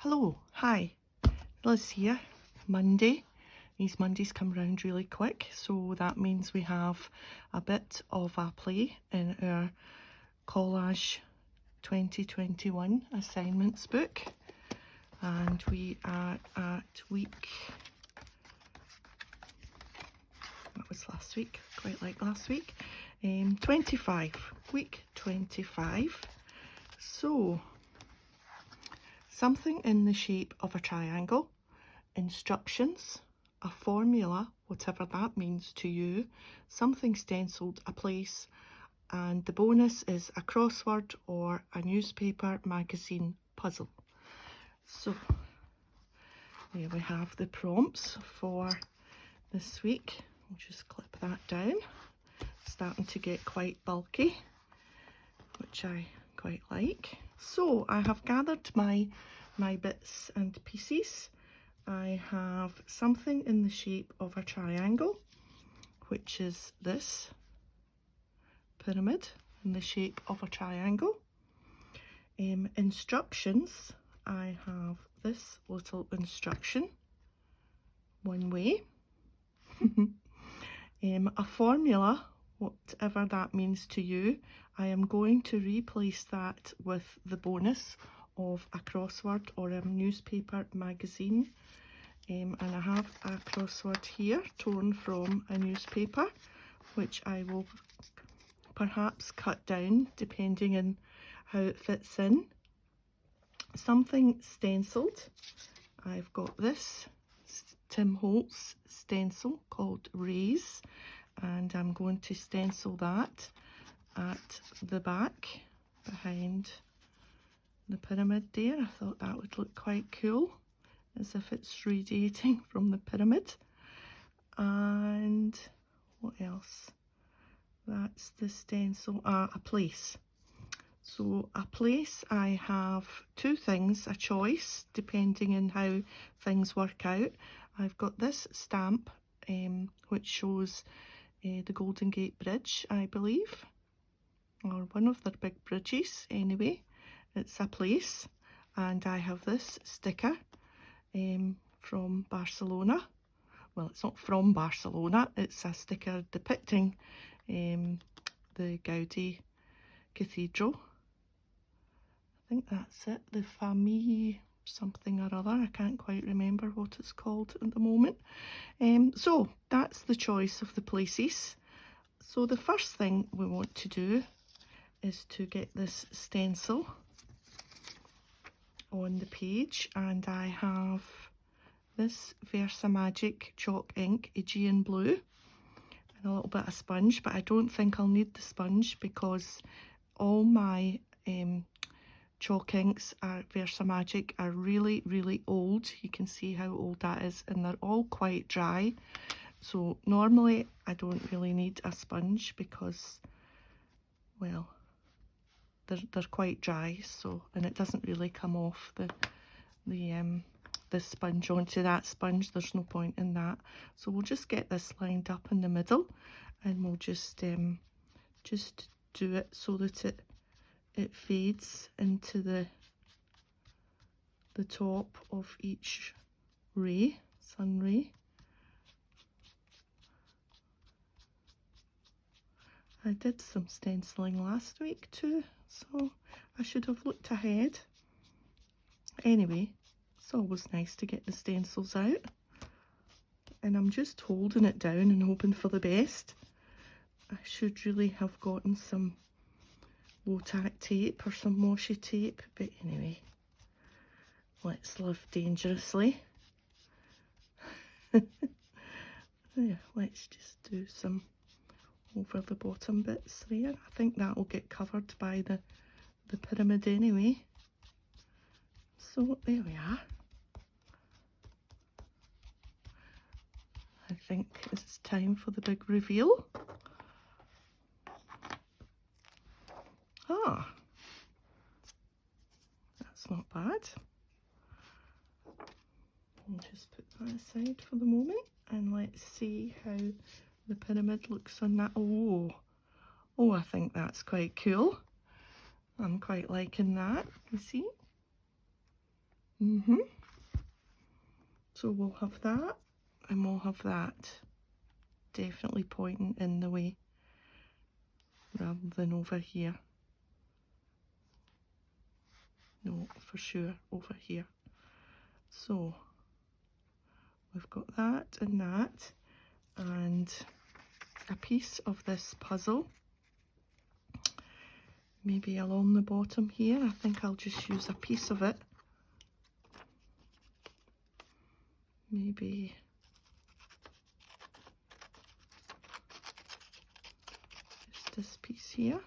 Hello, hi, Liz here. Monday. These Mondays come round really quick, so that means we have a bit of a play in our Collage 2021 assignments book, and we are at week, what was last week? Quite like last week. 25, week 25. So, something in the shape of a triangle, instructions, a formula, whatever that means to you, something stenciled, a place, and the bonus is a crossword or a newspaper, magazine, puzzle. So there we have the prompts for this week. I'll just clip that down. It's starting to get quite bulky, which I quite like. So I have gathered my bits and pieces. I have something in the shape of a triangle, which is this pyramid in the shape of a triangle. Instructions, I have this little instruction, one way. A formula, whatever that means to you, I am going to replace that with the bonus of a crossword or a newspaper magazine. And I have a crossword here torn from a newspaper, which I will perhaps cut down depending on how it fits in. Something stenciled. I've got this Tim Holtz stencil called Raise, and I'm going to stencil that at the back behind the pyramid there. I thought that would look quite cool, as if it's radiating from the pyramid. And what else? That's the stencil, a place. So a place, I have two things, a choice, depending on how things work out. I've got this stamp, which shows the Golden Gate Bridge, I believe, or one of their big bridges anyway. It's a place. And I have this sticker from Barcelona. Well, it's not from Barcelona, it's a sticker depicting the Gaudi Cathedral. I think that's it, the Famille something or other. I can't quite remember what it's called at the moment. So that's the choice of the places. So the first thing we want to do is to get this stencil on the page, and I have this Versamagic chalk ink, Aegean blue, and a little bit of sponge, but I don't think I'll need the sponge because all my chalk inks are Versamagic are really old. You can see how old that is, and they're all quite dry. So normally I don't really need a sponge because, well, they're quite dry, so, and it doesn't really come off the sponge onto that sponge. There's no point in that. So we'll just get this lined up in the middle, and we'll just do it so that it fades into the top of each ray, sun ray. I did some stenciling last week too, so I should have looked ahead. Anyway, it's always nice to get the stencils out, and I'm just holding it down and hoping for the best. I should really have gotten some low-tack tape or some washi tape, but anyway, let's live dangerously. Yeah, let's just do some over the bottom bits there. I think that will get covered by the pyramid anyway. So there we are. I think it's time for the big reveal. Ah, that's not bad. I'll just put that aside for the moment, and let's see how the pyramid looks on that. Oh, I think that's quite cool. I'm quite liking that, you see. So we'll have that, and we'll have that definitely pointing in the way rather than over here. No, for sure over here. So we've got that, and a piece of this puzzle, maybe along the bottom here. I think I'll just use a piece of it. Maybe just this piece here.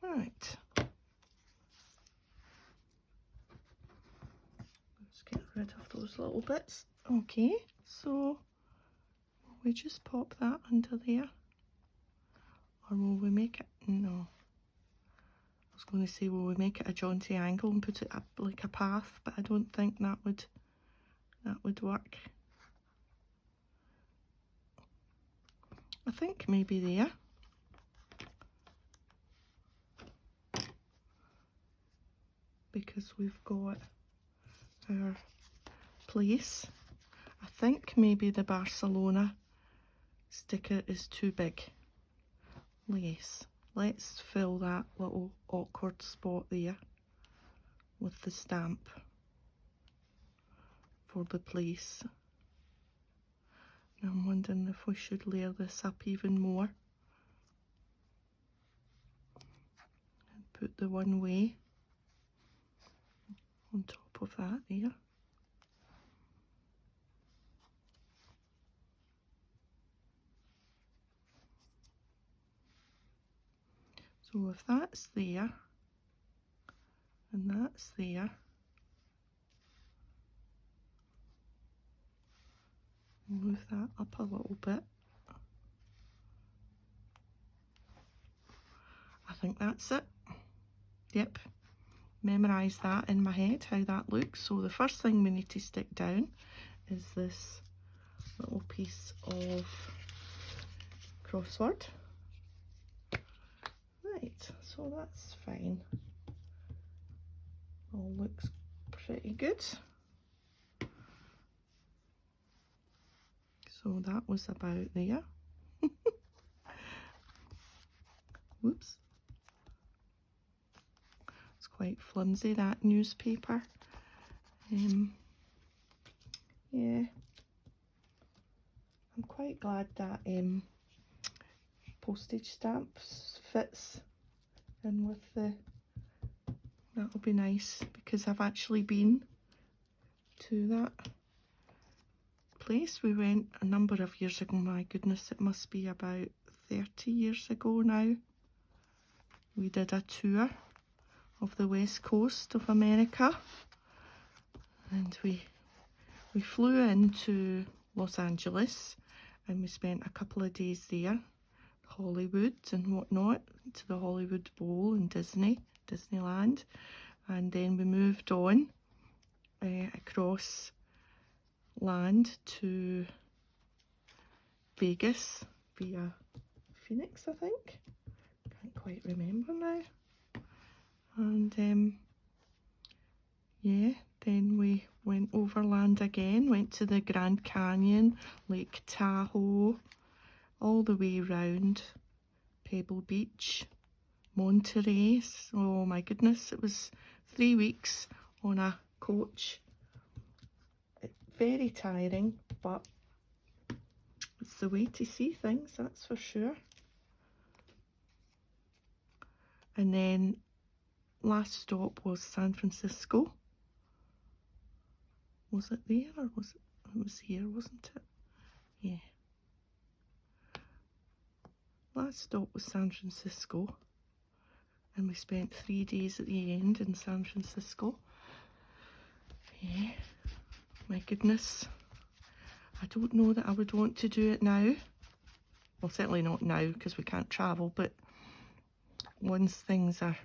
Right. Let's get rid of those little bits. Okay, so will we just pop that under there? Or will we make it? No. I was going to say, will we make it a jaunty angle and put it up like a path, but I don't think that would work. I think maybe there. Because we've got our place. I think maybe the Barcelona sticker is too big. Yes, let's fill that little awkward spot there with the stamp for the place. Now I'm wondering if we should layer this up even more and put the one way on top of that there. So if that's there and that's there, move that up a little bit. I think that's it. Yep. Memorise that in my head, how that looks. So the first thing we need to stick down is this little piece of crossword. Right, so that's fine. All looks pretty good. So that was about there. Whoops. It's quite flimsy, that newspaper. Yeah. I'm quite glad that postage stamps fits in with the, that'll be nice, because I've actually been to that place. We went a number of years ago. My goodness, it must be about 30 years ago now. We did a tour of the west coast of America, and we flew into Los Angeles and we spent a couple of days there, Hollywood and whatnot, to the Hollywood Bowl and Disneyland, and then we moved on across land to Vegas via Phoenix, I think. Can't quite remember now. And yeah, then we went overland again, went to the Grand Canyon, Lake Tahoe, all the way round Pebble Beach, Monterey. Oh my goodness, it was 3 weeks on a coach. Very tiring, but it's the way to see things, that's for sure. And then last stop was San Francisco. Was it there, or was it was here, wasn't it? Yeah. Last stop was San Francisco, and we spent 3 days at the end in San Francisco. Yeah, my goodness. I don't know that I would want to do it now. Well, certainly not now because we can't travel, but once things are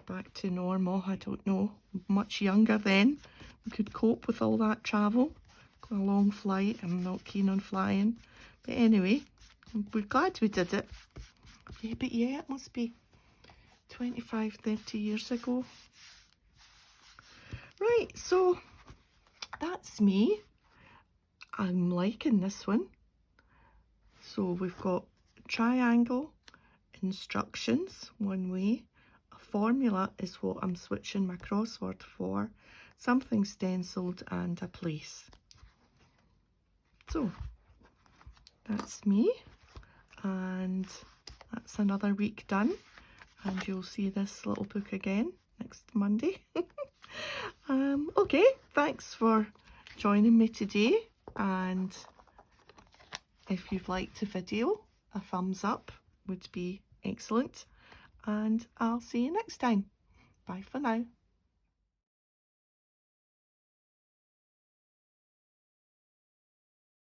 back to normal. I don't know, much younger then. We could cope with all that travel. A long flight. I'm not keen on flying. But anyway, we're glad we did it. Yeah, but yeah, it must be 25, 30 years ago. Right, so that's me. I'm liking this one. So we've got triangle, instructions, one way. A formula is what I'm switching my crossword for. Something stenciled and a place. So that's me, and that's another week done, and you'll see this little book again next Monday. Okay, thanks for joining me today, and if you've liked the video, a thumbs up would be excellent, and I'll see you next time. Bye for now.